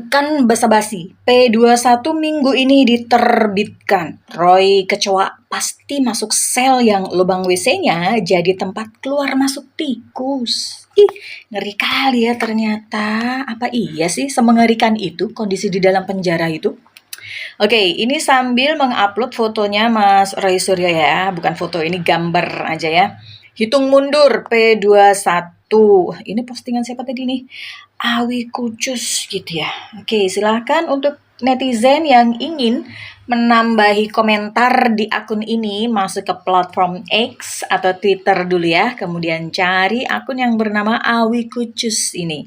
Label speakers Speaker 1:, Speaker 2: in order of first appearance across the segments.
Speaker 1: Bukan basa-basi, P21 minggu ini diterbitkan. Roy kecoa pasti masuk sel yang lubang WC-nya jadi tempat keluar masuk tikus. Ih, ngeri kali ya ternyata. Apa iya sih semengerikan itu kondisi di dalam penjara itu? Oke, ini sambil mengupload fotonya Mas Roy Suryo ya. Bukan foto, ini gambar aja ya. Hitung mundur P21. Ini postingan siapa tadi nih? Awi Kucus gitu ya. Oke, silahkan untuk netizen yang ingin menambahi komentar di akun ini, masuk ke platform X atau Twitter dulu ya. Kemudian cari akun yang bernama Awi Kucus ini.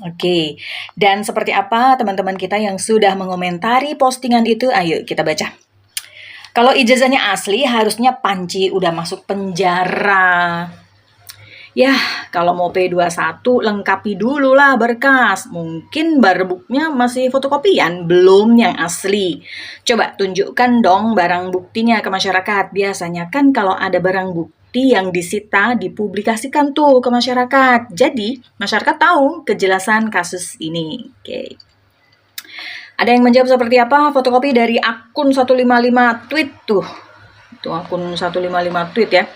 Speaker 1: Oke, dan seperti apa teman-teman kita yang sudah mengomentari postingan itu? Ayo kita baca. Kalau ijazahnya asli, harusnya Panci udah masuk penjara. Ya, kalau mau P21 lengkapi dulu lah berkas. Mungkin barbuknya masih fotokopian, belum yang asli. Coba tunjukkan dong barang buktinya ke masyarakat. Biasanya kan kalau ada barang bukti yang disita, dipublikasikan tuh ke masyarakat. Jadi, masyarakat tahu kejelasan kasus ini. Oke. Ada yang menjawab seperti apa? Fotokopi dari akun 155 tweet tuh. Itu akun 155 tweet ya.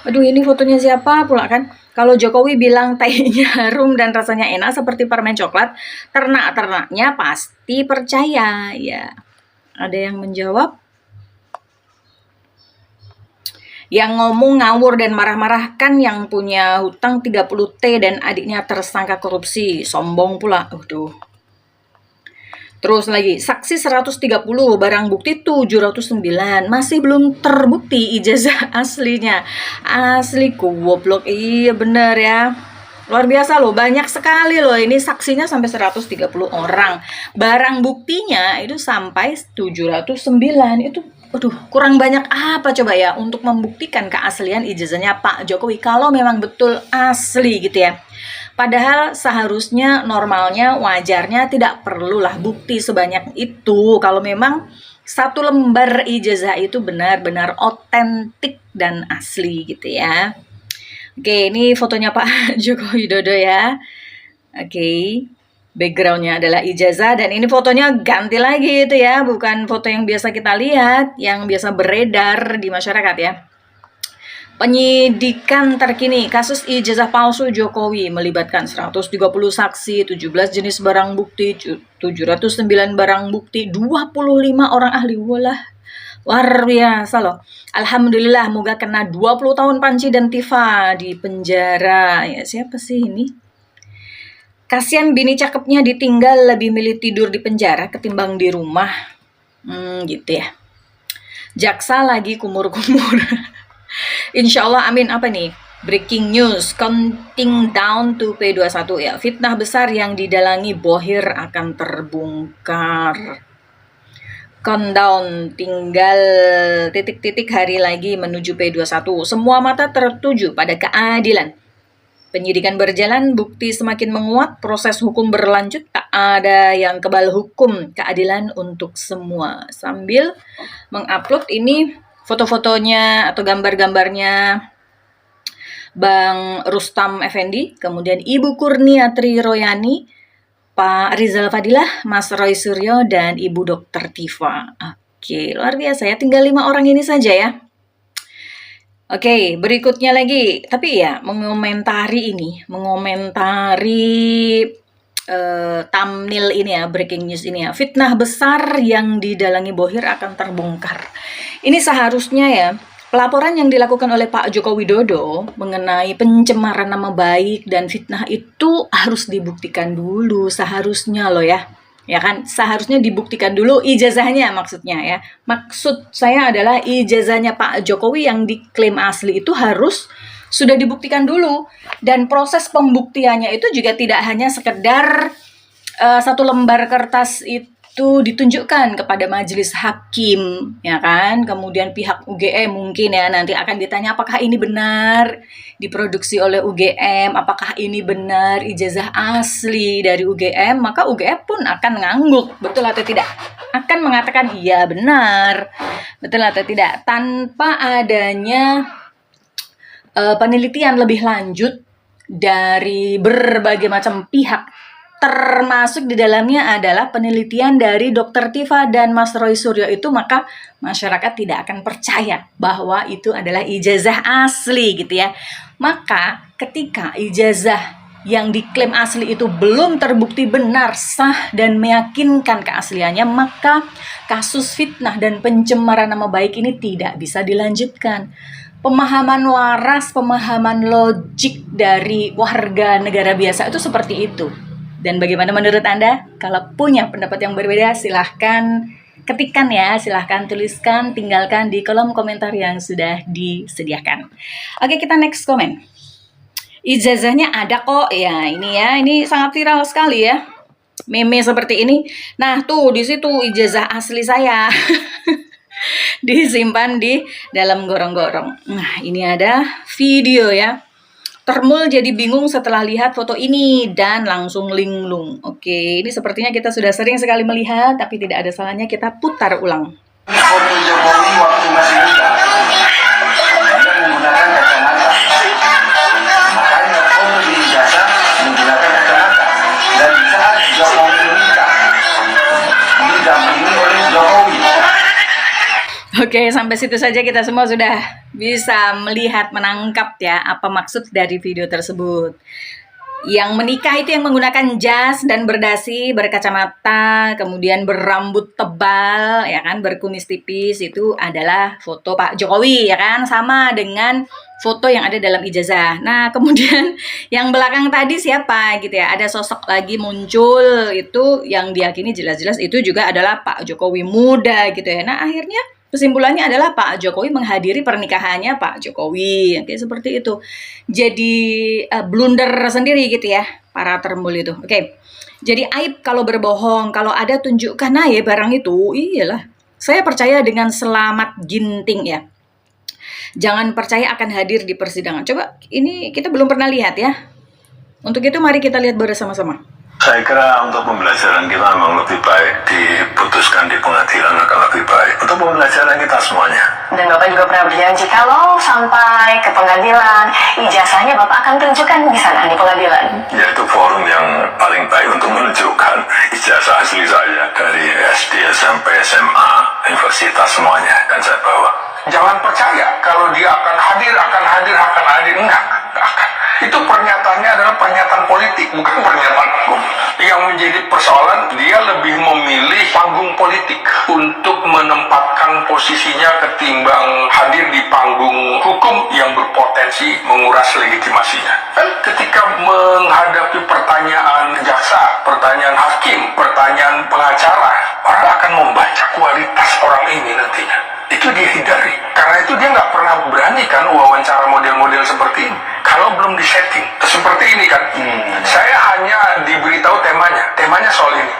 Speaker 1: Aduh, ini fotonya siapa pula kan? Kalau Jokowi bilang tainya harum dan rasanya enak seperti permen coklat, ternak-ternaknya pasti percaya. Ya, ada yang menjawab. Yang ngomong ngawur dan marah-marah kan yang punya hutang 30T dan adiknya tersangka korupsi. Sombong pula. Aduh. Terus lagi, saksi 130, barang bukti 709, masih belum terbukti ijazah aslinya. Asli goblok, iya bener ya. Luar biasa loh, banyak sekali loh, ini saksinya sampai 130 orang. Barang buktinya itu sampai 709, itu aduh, kurang banyak apa coba ya untuk membuktikan keaslian ijazahnya Pak Jokowi kalau memang betul asli gitu ya. Padahal seharusnya normalnya wajarnya tidak perlulah bukti sebanyak itu kalau memang satu lembar ijazah itu benar-benar otentik dan asli gitu ya. Oke, ini fotonya Pak Joko Widodo ya. Oke, backgroundnya adalah ijazah dan ini fotonya ganti lagi itu ya, bukan foto yang biasa kita lihat, yang biasa beredar di masyarakat ya. Penyidikan terkini, kasus ijazah palsu Jokowi melibatkan 130 saksi, 17 jenis barang bukti, 709 barang bukti, 25 orang ahli. Walah, luar biasa loh. Alhamdulillah, moga kena 20 tahun Panci dan Tifa di penjara. Ya, siapa sih ini? Kasian bini cakepnya ditinggal, lebih milih tidur di penjara ketimbang di rumah. Gitu ya. Jaksa lagi kumur-kumur. Insya Allah, amin. Apa nih? Breaking news, counting down to P21 ya. Fitnah besar yang didalangi Bohir akan terbongkar. Countdown, tinggal titik-titik hari lagi menuju P21. Semua mata tertuju pada keadilan. Penyidikan berjalan, bukti semakin menguat, proses hukum berlanjut, tak ada yang kebal hukum, keadilan untuk semua. Sambil mengupload ini foto-fotonya atau gambar-gambarnya Bang Rustam Effendi, kemudian Ibu Kurnia Royani, Pak Rizal Fadilah, Mas Roy Suryo, dan Ibu Dr. Tifa. Oke, luar biasa ya, tinggal 5 orang ini saja ya. Oke, berikutnya lagi, tapi ya mengomentari thumbnail ini ya, breaking news ini ya, fitnah besar yang didalangi Bohir akan terbongkar. Ini seharusnya ya, pelaporan yang dilakukan oleh Pak Joko Widodo mengenai pencemaran nama baik dan fitnah itu harus dibuktikan dulu, seharusnya loh ya. Ya kan, seharusnya dibuktikan dulu ijazahnya maksudnya ya. Maksud saya adalah ijazahnya Pak Jokowi yang diklaim asli itu harus sudah dibuktikan dulu. Dan proses pembuktiannya itu juga tidak hanya sekedar satu lembar kertas itu ditunjukkan kepada majelis hakim, ya kan? Kemudian pihak UGM mungkin ya nanti akan ditanya apakah ini benar diproduksi oleh UGM, apakah ini benar ijazah asli dari UGM, maka UGM pun akan ngangguk, betul atau tidak? Akan mengatakan iya benar, betul atau tidak? Tanpa adanya penelitian lebih lanjut dari berbagai macam pihak termasuk di dalamnya adalah penelitian dari Dr. Tifa dan Mas Roy Suryo itu, maka masyarakat tidak akan percaya bahwa itu adalah ijazah asli gitu ya. Maka ketika ijazah yang diklaim asli itu belum terbukti benar, sah, dan meyakinkan keasliannya, maka kasus fitnah dan pencemaran nama baik ini tidak bisa dilanjutkan. Pemahaman waras, pemahaman logik dari warga negara biasa itu seperti itu. Dan bagaimana menurut Anda? Kalau punya pendapat yang berbeda, silahkan ketikkan ya, silahkan tuliskan, tinggalkan di kolom komentar yang sudah disediakan. Oke, kita next comment. Ijazahnya ada kok ya, ini sangat viral sekali ya, meme seperti ini. Nah tuh di situ ijazah asli saya disimpan di dalam gorong-gorong. Nah ini ada video ya. Termul jadi bingung setelah lihat foto ini dan langsung linglung. Oke, ini sepertinya kita sudah sering sekali melihat, tapi tidak ada salahnya kita putar ulang.
Speaker 2: Foto Jokowi waktu masih muda, dia menggunakan kacamata. Makanya foto di ijazah menggunakan kacamata. Dan di saat Jokowi menikah, didampingi oleh Jokowi.
Speaker 1: Oke, sampai situ saja kita semua sudah bisa melihat, menangkap ya apa maksud dari video tersebut. Yang menikah itu yang menggunakan jas dan berdasi, berkacamata, kemudian berambut tebal, ya kan, berkumis tipis, itu adalah foto Pak Jokowi, ya kan, sama dengan foto yang ada dalam ijazah. Nah, kemudian yang belakang tadi siapa gitu ya, ada sosok lagi muncul, itu yang diyakini jelas-jelas itu juga adalah Pak Jokowi muda gitu ya. Nah, akhirnya kesimpulannya adalah Pak Jokowi menghadiri pernikahannya Pak Jokowi, kayak seperti itu. Jadi blunder sendiri gitu ya para termul itu. Oke, jadi aib kalau berbohong, kalau ada tunjukkan aja barang itu. Iyalah, saya percaya dengan Selamat Ginting ya. Jangan percaya akan hadir di persidangan. Coba ini kita belum pernah lihat ya. Untuk itu mari kita lihat bersama-sama.
Speaker 3: Saya kira untuk pembelajaran kita memang lebih baik diputuskan di pengadilan akan lebih baik untuk pembelajaran kita semuanya.
Speaker 4: Dan Bapak juga pernah berjanji kalau sampai ke pengadilan, ijazahnya Bapak akan tunjukkan di sana di pengadilan.
Speaker 3: Yaitu forum yang paling baik untuk menunjukkan ijazah asli saya dari SD, SMP, SMA, universitas semuanya dan saya bawa.
Speaker 2: Jangan percaya kalau dia akan hadir. Enggak akan. Itu pernyataannya adalah pernyataan politik, bukan pernyataan hukum. Yang menjadi persoalan, dia lebih memilih panggung politik untuk menempatkan posisinya ketimbang hadir di panggung hukum yang berpotensi menguras legitimasinya. Ketika menghadapi pertanyaan jaksa, pertanyaan hakim, pertanyaan pengacara, orang akan membaca kualitas orang ini nantinya. Itu dia hindari. Karena itu dia nggak pernah berani kan wawancara model-model seperti ini. Kalau belum disetting. Seperti ini kan. Saya hanya diberitahu temanya soal ini.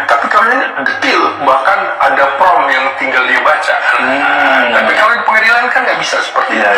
Speaker 2: Tapi kalau ini detail, bahkan ada prom yang tinggal dia baca. Tapi kalau di pengadilan kan nggak bisa seperti itu.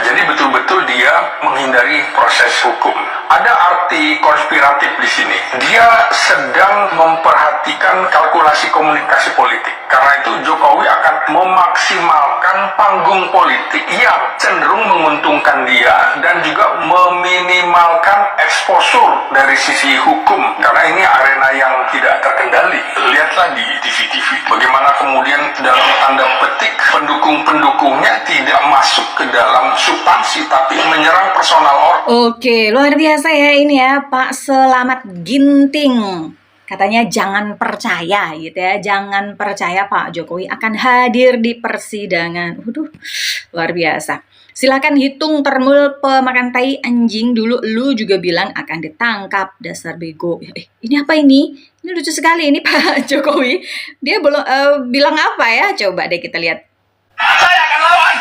Speaker 2: Jadi betul-betul dia menghindari proses hukum. Ada arti konspiratif di sini. Dia sedang memperhatikan kalkulasi komunikasi politik. Karena itu Jokowi akan memaksimalkan panggung politik yang cenderung menguntungkan dia dan juga meminimalkan eksposur dari sisi hukum. Karena ini arena yang tidak terkendali. Lihatlah di TV-TV bagaimana kemudian dalam tanda petik pendukung-pendukungnya tidak masuk ke dalam substansi tapi menyerang personal orang.
Speaker 1: Oke, luar biasa ya ini ya Pak Selamat Ginting. Katanya jangan percaya gitu ya, jangan percaya Pak Jokowi akan hadir di persidangan. Waduh, luar biasa. Silakan hitung termul pemakan tai anjing dulu, lu juga bilang akan ditangkap, dasar bego. Ini apa ini? Ini lucu sekali ini Pak Jokowi. Dia belum bilang apa ya? Coba deh kita lihat.
Speaker 2: Saya akan lawan.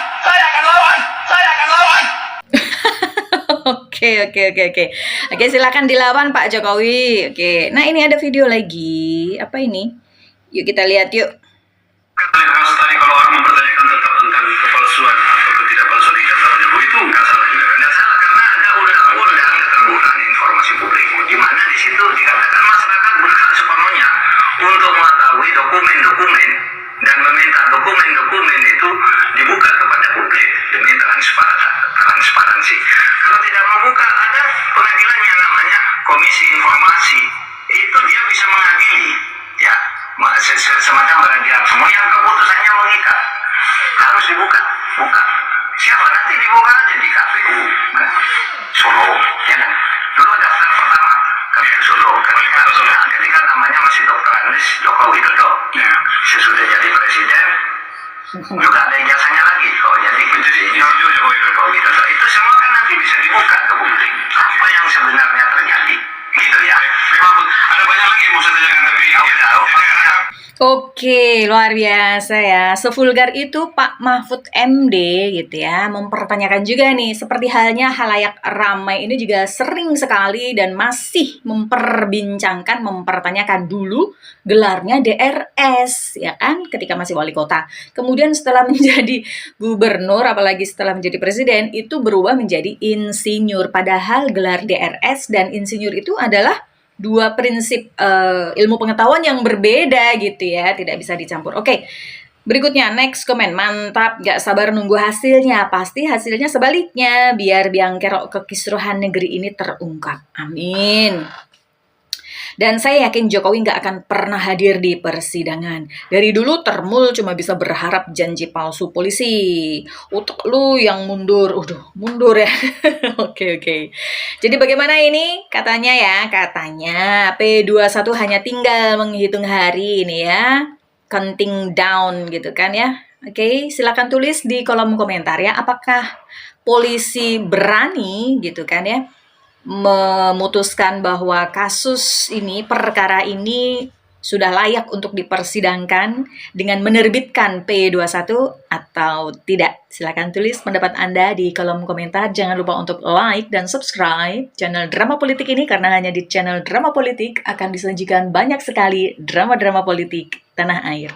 Speaker 1: Oke, silakan dilawan Pak Jokowi. Oke, nah ini ada video lagi. Apa ini? Yuk kita lihat yuk.
Speaker 3: Tadi kalau orang mempertanyakan tentang kepalsuan atau ketidakpalsuan ijazah Jokowi itu nggak salah juga. Nggak salah karena ada undang-undang terbuka informasi publik di mana di situ dikatakan masyarakat berhak sepenuhnya untuk mengetahui dokumen-dokumen dan meminta dokumen-dokumen itu dibuka kepada publik demi transparansi. Kalau tidak membuka, ada pengadilan yang namanya Komisi Informasi. nanti dibuka aja di KPU Solo, ya kan? Dulu daftar pertama KPU Solo, ketika namanya masih Dr. Anies Joko Widodo. Sesudah jadi presiden, juga ada ijazahnya lagi. Oh, jadi Joko Widodo itu semua kan nanti bisa dibuka ke publik. Apa yang sebenarnya terjadi? Gitu ya. Memang ada banyak lagi yang mau saya tanyakan, tapi
Speaker 1: Oke, luar biasa ya. Sevulgar itu Pak Mahfud MD gitu ya, mempertanyakan juga nih, seperti halnya halayak ramai ini juga sering sekali dan masih mempertanyakan dulu gelarnya DRS, ya kan, ketika masih wali kota. Kemudian setelah menjadi gubernur, apalagi setelah menjadi presiden, itu berubah menjadi insinyur. Padahal gelar DRS dan insinyur itu adalah dua prinsip ilmu pengetahuan yang berbeda gitu ya, tidak bisa dicampur. Oke, berikutnya next comment, mantap, gak sabar nunggu hasilnya, pasti hasilnya sebaliknya, biar biang kerok kekisruhan negeri ini terungkap, amin. Dan saya yakin Jokowi nggak akan pernah hadir di persidangan. Dari dulu Termul cuma bisa berharap janji palsu polisi. Utek lu yang mundur. Mundur ya. Oke. Jadi bagaimana ini? Katanya P21 hanya tinggal menghitung hari ini ya. Counting down gitu kan ya. Oke, silakan tulis di kolom komentar ya. Apakah polisi berani gitu kan ya, memutuskan bahwa perkara ini sudah layak untuk dipersidangkan dengan menerbitkan P21 atau tidak. Silakan tulis pendapat Anda di kolom komentar. Jangan lupa untuk like dan subscribe channel Drama Politik ini, karena hanya di channel Drama Politik akan disajikan banyak sekali drama-drama politik tanah air.